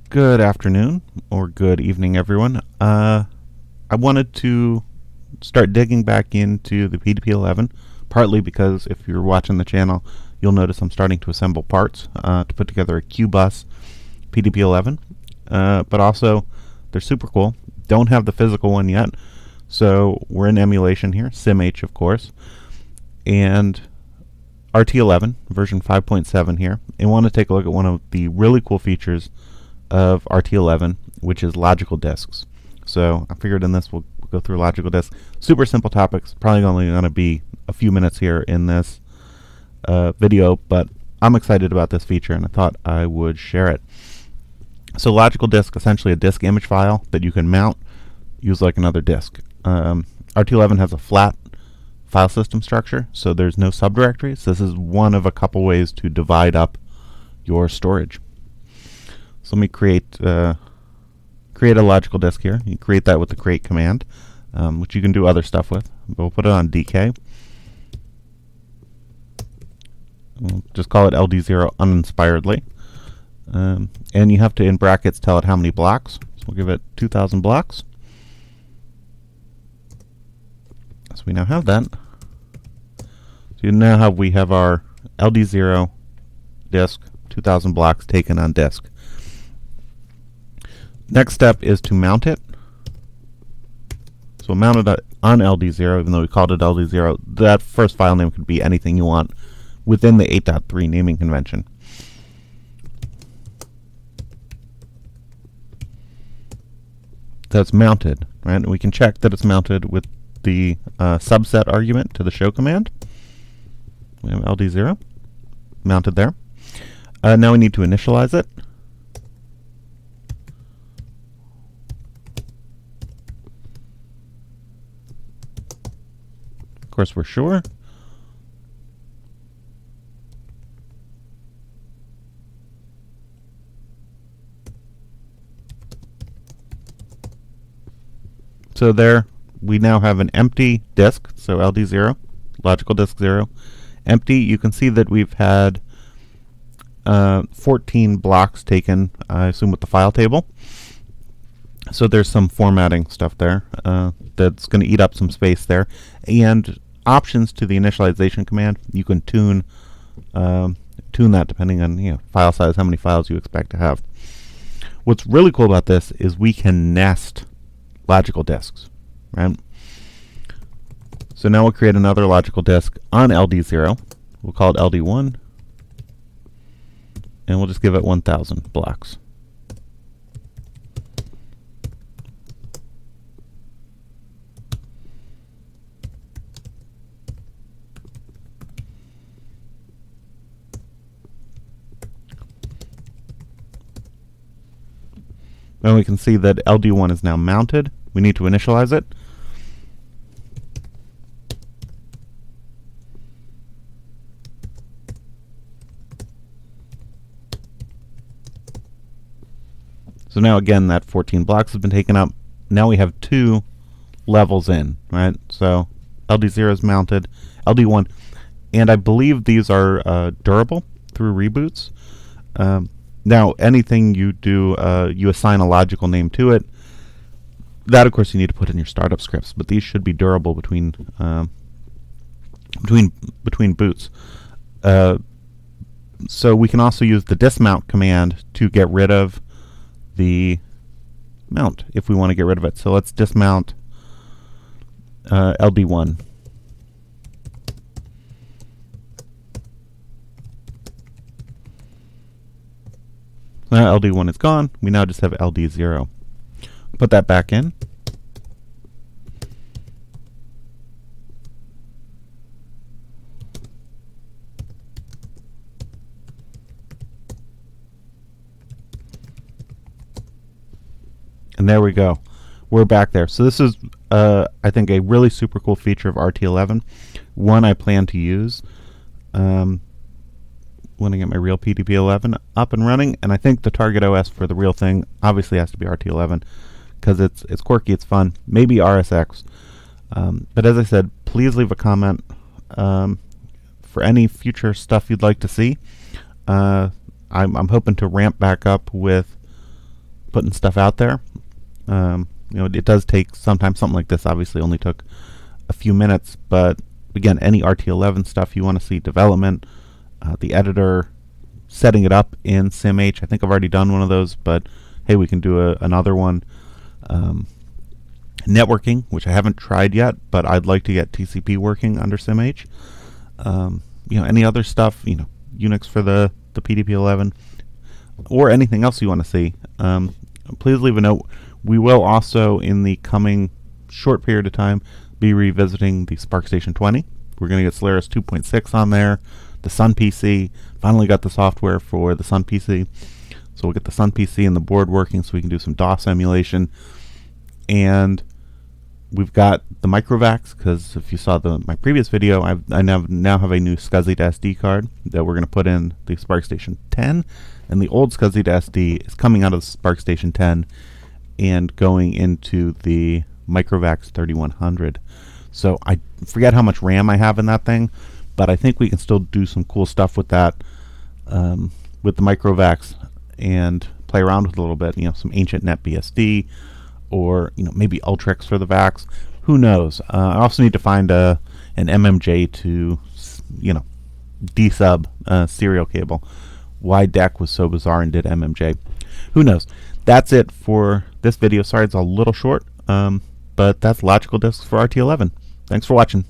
Good afternoon or good evening, everyone. I wanted to start digging back into the PDP-11, partly because if you're watching the channel, you'll notice I'm starting to assemble parts to put together a Q-bus PDP-11. But also, they're super cool. Don't have the physical one yet, so we're in emulation here, SimH, of course, and RT-11 version 5.7 here. And want to take a look at one of the really cool features of RT-11, which is logical disks. So I figured in this we'll go through logical disks. Super simple topics, probably only going to be a few minutes here in this video, but I'm excited about this feature and I thought I would share it. So logical disk, essentially a disk image file that you can mount, use like another disk. RT-11 has a flat file system structure, so there's no subdirectories. This is one of a couple ways to divide up your storage. So let me create a logical disk here. You create that with the create command, which you can do other stuff with. But we'll put it on DK. We'll just call it LD0 uninspiredly. And you have to, in brackets, tell it how many blocks. So we'll give it 2,000 blocks. So we now have that. So now we have our LD0 disk, 2,000 blocks taken on disk. Next step is to mount it. So mount it on LD0, even though we called it LD0. That first file name could be anything you want within the 8.3 naming convention. That's mounted, right? And we can check that it's mounted with the subset argument to the show command. We have LD0 mounted there. Now we need to initialize it. Of course, we're sure. So there, we now have an empty disk, so LD0, logical disk 0, empty. You can see that we've had 14 blocks taken, I assume, with the file table. So there's some formatting stuff there that's going to eat up some space there. And options to the initialization command, you can tune that depending on file size, how many files you expect to have. What's really cool about this is we can nest logical disks, right? So now we'll create another logical disk on LD0. We'll call it LD1, and we'll just give it 1,000 blocks. And we can see that LD1 is now mounted. We need to initialize it. So now again, that 14 blocks have been taken up. Now we have 2 levels in, right? So LD0 is mounted, LD1, and I believe these are durable through reboots. Now, anything you do, you assign a logical name to it. That, of course, you need to put in your startup scripts, but these should be durable between boots. So we can also use the dismount command to get rid of the mount if we want to get rid of it. So let's dismount LD1. Now LD1 is gone. We now just have LD0. Put that back in. And there we go. We're back there. So this is, I think, a really super cool feature of RT-11. One I plan to use when I get my real PDP-11 up and running. And I think the target OS for the real thing obviously has to be RT-11 because it's quirky, it's fun. Maybe RSX. But as I said, please leave a comment for any future stuff you'd like to see. I'm hoping to ramp back up with putting stuff out there. It does take sometimes. Something like this obviously only took a few minutes, but again, any RT-11 stuff you want to see, development, the editor, setting it up in SimH. I think I've already done one of those, but hey, we can do another one. Networking, which I haven't tried yet, but I'd like to get TCP working under SimH. Any other stuff, Unix for the PDP-11, or anything else you want to see. Please leave a note. We will also, in the coming short period of time, be revisiting the SPARCstation 20. We're going to get Solaris 2.6 on there, the Sun PC. Finally got the software for the Sun PC. So we'll get the Sun PC and the board working so we can do some DOS emulation. And we've got the microvacs, because if you saw my previous video, I now have a new SCSI to SD card that we're going to put in the SPARCstation 10. And the old SCSI to SD is coming out of the SPARCstation 10 and going into the microvacs 3100. So I forget how much RAM I have in that thing, but I think we can still do some cool stuff with that, with the microvacs, and play around with it a little bit. Some ancient NetBSD, or maybe Ultrix for the VAX. Who knows? I also need to find an MMJ to desub serial cable. Why DEC was so bizarre and did MMJ? Who knows? That's it for this video. Sorry it's a little short, but that's logical disks for RT-11. Thanks for watching.